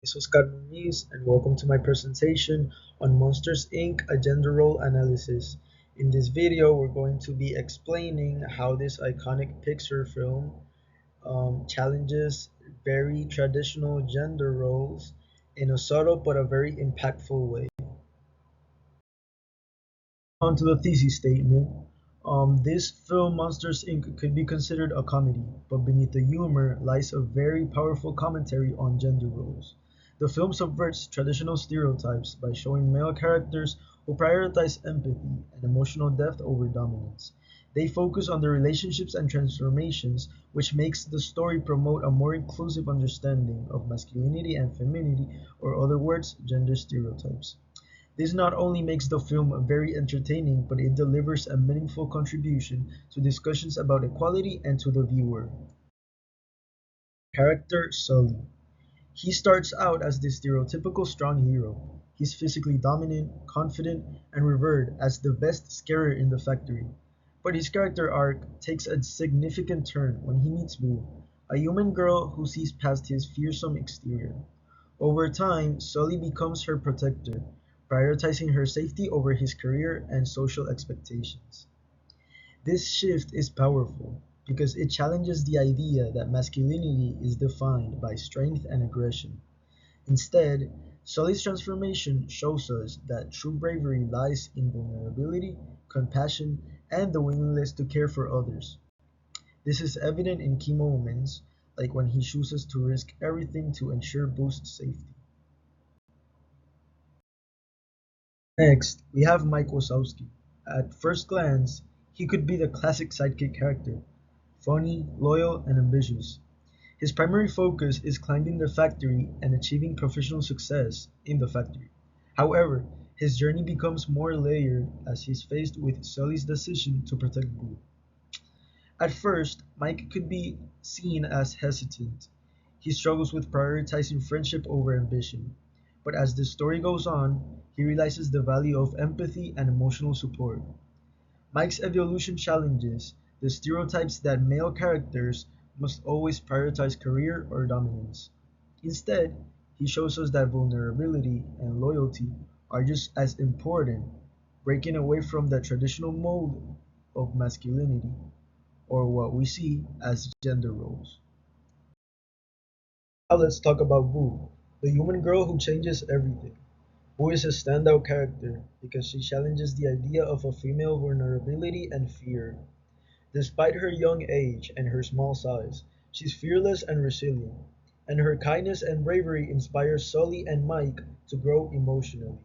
This is Oscar Muniz, and welcome to my presentation on Monsters Inc. A Gender Role Analysis. In this video, we're going to be explaining how this iconic Pixar film challenges very traditional gender roles in a subtle but a very impactful way. On to the thesis statement. This film, Monsters Inc., could be considered a comedy, but beneath the humor lies a very powerful commentary on gender roles. The film subverts traditional stereotypes by showing male characters who prioritize empathy and emotional depth over dominance. They focus on the relationships and transformations, which makes the story promote a more inclusive understanding of masculinity and femininity, or other words, gender stereotypes. This not only makes the film very entertaining, but it delivers a meaningful contribution to discussions about equality and to the viewer. Character Sully. He starts out as the stereotypical strong hero. He's physically dominant, confident, and revered as the best scarer in the factory. But his character arc takes a significant turn when he meets Boo, a human girl who sees past his fearsome exterior. Over time, Sully becomes her protector, prioritizing her safety over his career and social expectations. This shift is powerful because it challenges the idea that masculinity is defined by strength and aggression. Instead, Sully's transformation shows us that true bravery lies in vulnerability, compassion, and the willingness to care for others. This is evident in key moments, like when he chooses to risk everything to ensure Boost's safety. Next, we have Mike Wazowski. At first glance, he could be the classic sidekick character, funny, loyal, and ambitious. His primary focus is climbing the factory and achieving professional success in the factory. However, his journey becomes more layered as he's faced with Sully's decision to protect Boo. At first, Mike could be seen as hesitant. He struggles with prioritizing friendship over ambition. But as the story goes on, he realizes the value of empathy and emotional support. Mike's evolution challenges the stereotypes that male characters must always prioritize career or dominance. Instead, he shows us that vulnerability and loyalty are just as important, breaking away from the traditional mold of masculinity, or what we see as gender roles. Now let's talk about Boo, the human girl who changes everything. Boo is a standout character because she challenges the idea of a female vulnerability and fear. Despite her young age and her small size, she's fearless and resilient, and her kindness and bravery inspire Sully and Mike to grow emotionally.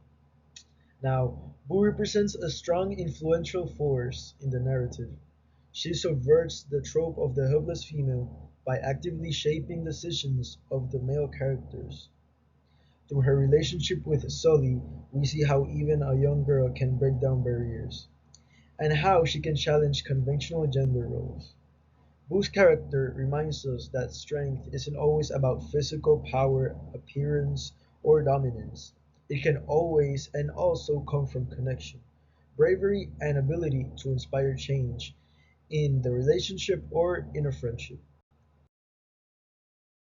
Now, Boo represents a strong, influential force in the narrative. She subverts the trope of the helpless female by actively shaping decisions of the male characters. Through her relationship with Sully, we see how even a young girl can break down barriers, and how she can challenge conventional gender roles. Boo's character reminds us that strength isn't always about physical power, appearance, or dominance. It can always and also come from connection, bravery, and ability to inspire change in the relationship or in a friendship.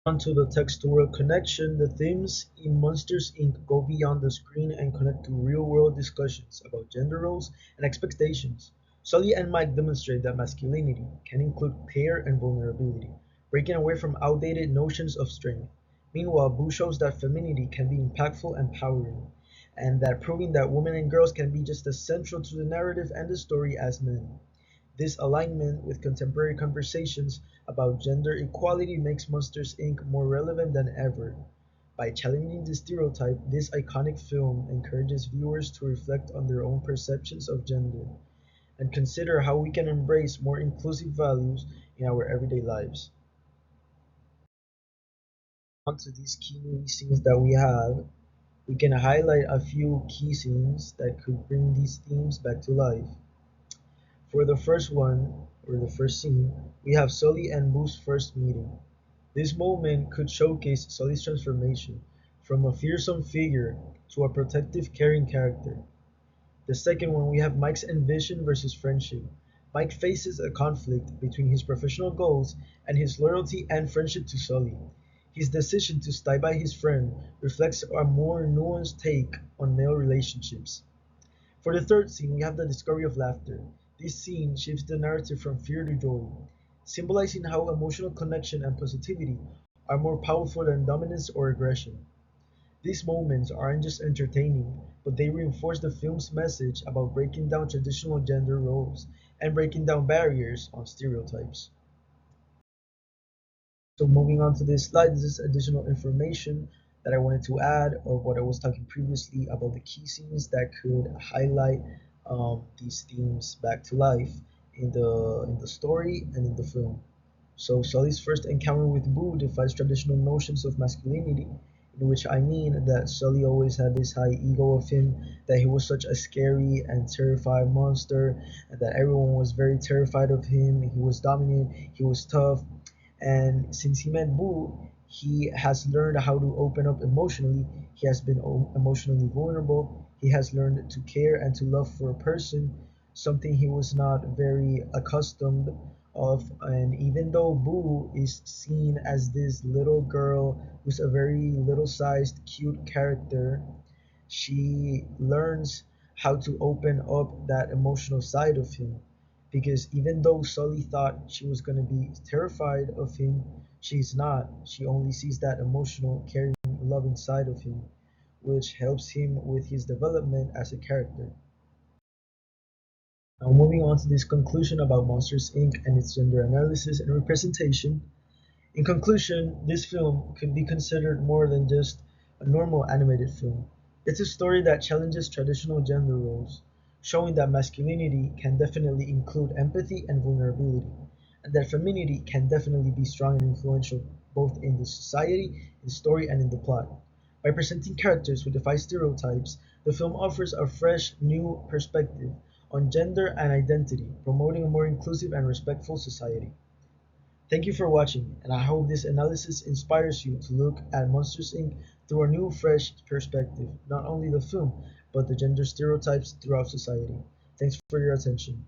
Onto the textual connection, the themes in Monsters Inc. go beyond the screen and connect to real-world discussions about gender roles and expectations. Sully and Mike demonstrate that masculinity can include care and vulnerability, breaking away from outdated notions of strength. Meanwhile, Boo shows that femininity can be impactful and empowering, and that proving that women and girls can be just as central to the narrative and the story as men. This alignment with contemporary conversations about gender equality makes Monsters Inc. more relevant than ever. By challenging the stereotype, this iconic film encourages viewers to reflect on their own perceptions of gender and consider how we can embrace more inclusive values in our everyday lives. Onto these key movie scenes that we have, we can highlight a few key scenes that could bring these themes back to life. For the first one, or the first scene, we have Sully and Boo's first meeting. This moment could showcase Sully's transformation from a fearsome figure to a protective, caring character. The second one, we have Mike's ambition versus friendship. Mike faces a conflict between his professional goals and his loyalty and friendship to Sully. His decision to stay by his friend reflects a more nuanced take on male relationships. For the third scene, we have the discovery of laughter. This scene shifts the narrative from fear to joy, symbolizing how emotional connection and positivity are more powerful than dominance or aggression. These moments aren't just entertaining, but they reinforce the film's message about breaking down traditional gender roles and breaking down barriers on stereotypes. So moving on to this slide, this is additional information that I wanted to add of what I was talking previously about the key scenes that could highlight these themes back to life in the story and in the film. So Sully's first encounter with Boo defies traditional notions of masculinity, in which I mean that Sully always had this high ego of him, that he was such a scary and terrifying monster, and that everyone was very terrified of him. He was dominant, he was tough, and since he met Boo, he has learned how to open up emotionally. He has been emotionally vulnerable. He has learned to care and to love for a person, something he was not very accustomed of. And even though Boo is seen as this little girl who's a very little sized, cute character, she learns how to open up that emotional side of him. Because even though Sully thought she was going to be terrified of him, she's not. She only sees that emotional, caring, loving side of him, which helps him with his development as a character. Now, moving on to this conclusion about Monsters Inc. and its gender analysis and representation. In conclusion, this film could be considered more than just a normal animated film. It's a story that challenges traditional gender roles, showing that masculinity can definitely include empathy and vulnerability, and that femininity can definitely be strong and influential both in the society, in the story, and in the plot. By presenting characters who defy stereotypes, the film offers a fresh, new perspective on gender and identity, promoting a more inclusive and respectful society. Thank you for watching, and I hope this analysis inspires you to look at Monsters Inc. through a new, fresh perspective, not only the film, but the gender stereotypes throughout society. Thanks for your attention.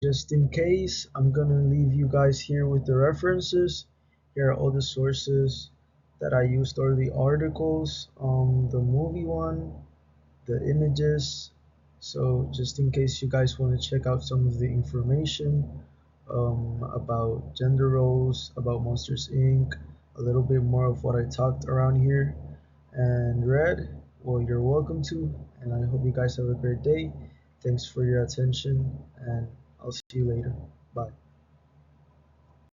Just in case, I'm gonna leave you guys here with the references. Here are all the sources that I used, or the articles, the movie one, the images. So just in case you guys want to check out some of the information about gender roles, about Monsters Inc., a little bit more of what I talked around here and read, well, you're welcome to. And I hope you guys have a great day. Thanks for your attention, and I'll see you later. Bye.